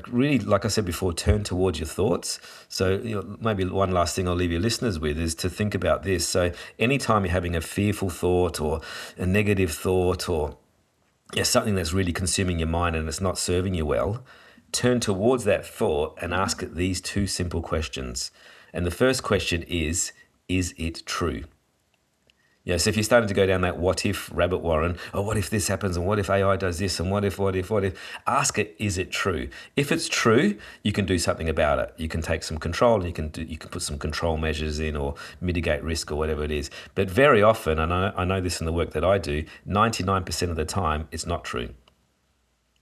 really, like I said before, turn towards your thoughts. So, you know, maybe one last thing I'll leave your listeners with is to think about this. So anytime you're having a fearful thought, or a negative thought, or something that's really consuming your mind and it's not serving you well, turn towards that thought and ask it these two simple questions. And the first question is it true? Yeah, so if you're starting to go down that what if rabbit warren, or what if this happens, and what if AI does this, and what if, ask it, is it true? If it's true, you can do something about it. You can take some control, and you can put some control measures in, or mitigate risk, or whatever it is. But very often, and I know this in the work that I do, 99% of the time, it's not true.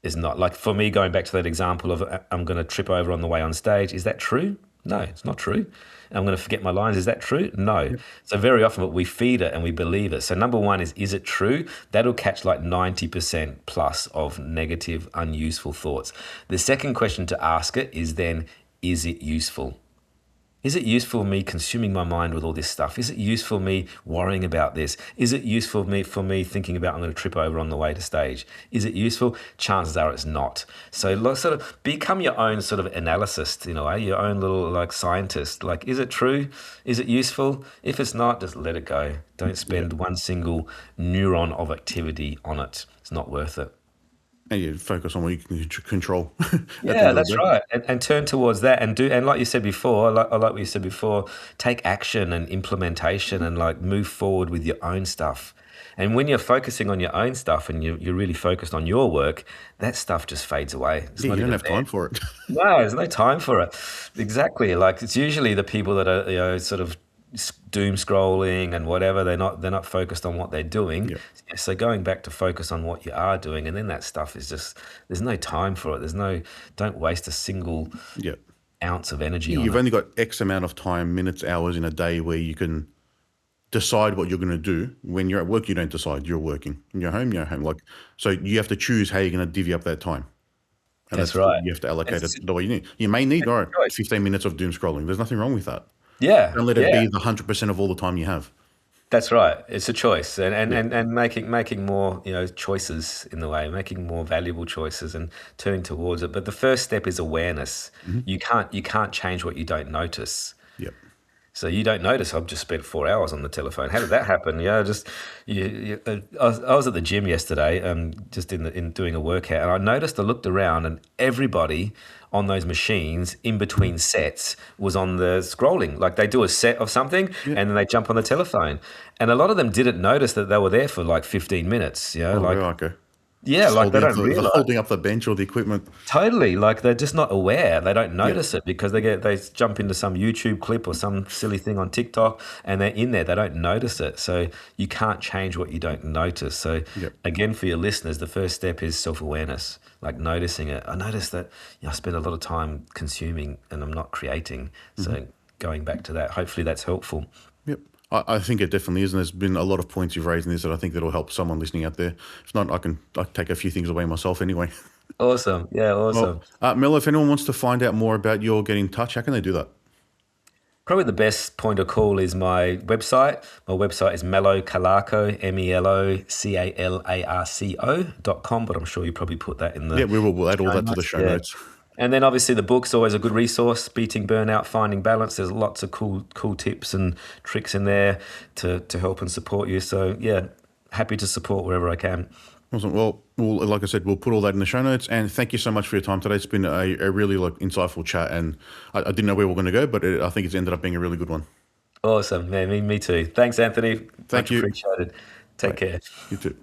It's not. Like for me, going back to that example of I'm going to trip over on the way on stage, is that true? No, it's not true. I'm going to forget my lines. Is that true? No. So very often we feed it and we believe it. So number one is it true? That'll catch like 90% plus of negative, unuseful thoughts. The second question to ask it is then, is it useful? Is it useful me consuming my mind with all this stuff? Is it useful me worrying about this? Is it useful for me thinking about I'm going to trip over on the way to stage? Is it useful? Chances are it's not. So sort of become your own sort of analyst in a way, your own little like scientist. Like, is it true? Is it useful? If it's not, just let it go. Don't spend one single neuron of activity on it. It's not worth it. And you focus on what you can control. At the end Yeah, of the that's day. right. And turn towards that and do, and like you said before, I like what you said before, take action and implementation and like move forward with your own stuff. And when you're focusing on your own stuff and you're really focused on your work, that stuff just fades away. It's Yeah, not you don't even have there. time for it. No, there's no time for it. Exactly. Like it's usually the people that are, sort of doom scrolling and whatever. They're not focused on what they're doing. Yeah. So going back to focus on what you are doing, and then that stuff is just there's no time for it. Don't waste a single Yeah. ounce of energy on You've it. only got X amount of time, minutes, hours in a day where you can decide what you're going to do. When you're at work, you don't decide. You're working. When you're home, you're home. Like, so you have to choose how you're going to divvy up that time. And That's right. you have to allocate It's it the way you need. You may need, all right, choice. 15 minutes of doom scrolling. There's nothing wrong with that. Yeah, Don't let it yeah. be the 100% of all the time you have. That's right. It's a choice, and making more choices in the way, making more valuable choices, and turning towards it. But the first step is awareness. You can't change what you don't notice. Yep. So you don't notice I've just spent 4 hours on the telephone. How did that happen? I was at the gym yesterday, just in doing a workout, and I looked around, and everybody on those machines in between sets was on the scrolling. Like they do a set of something and then they jump on the telephone. And a lot of them didn't notice that they were there for like 15 minutes. Oh, okay. Yeah, like they don't realize. Holding up the bench or the equipment. Totally, like they're just not aware. They don't notice it because they jump into some YouTube clip or some silly thing on TikTok and they're in there. They don't notice it. So you can't change what you don't notice. So again, for your listeners, the first step is self-awareness, like noticing it. I notice that I spend a lot of time consuming and I'm not creating. So going back to that, hopefully that's helpful. Yep. I think it definitely is, and there's been a lot of points you've raised in this that I think that'll help someone listening out there. If not, I can take a few things away myself anyway. Awesome. Yeah, awesome. Well, Melo, if anyone wants to find out more about you or get in touch, how can they do that? Probably the best point of call is my website. My website is Melo Calarco, MELOCALARCO.com, but I'm sure you probably put that in the... Yeah, we'll add all that to the show notes. And then obviously the book's always a good resource, Beating Burnout, Finding Balance. There's lots of cool tips and tricks in there to help and support you. So yeah, happy to support wherever I can. Awesome. Well, like I said, we'll put all that in the show notes. And thank you so much for your time today. It's been a really insightful chat, and I didn't know where we were going to go, but I think it's ended up being a really good one. Awesome. Yeah, me too. Thanks, Anthony. Thank you. Much appreciated. Take care. You too.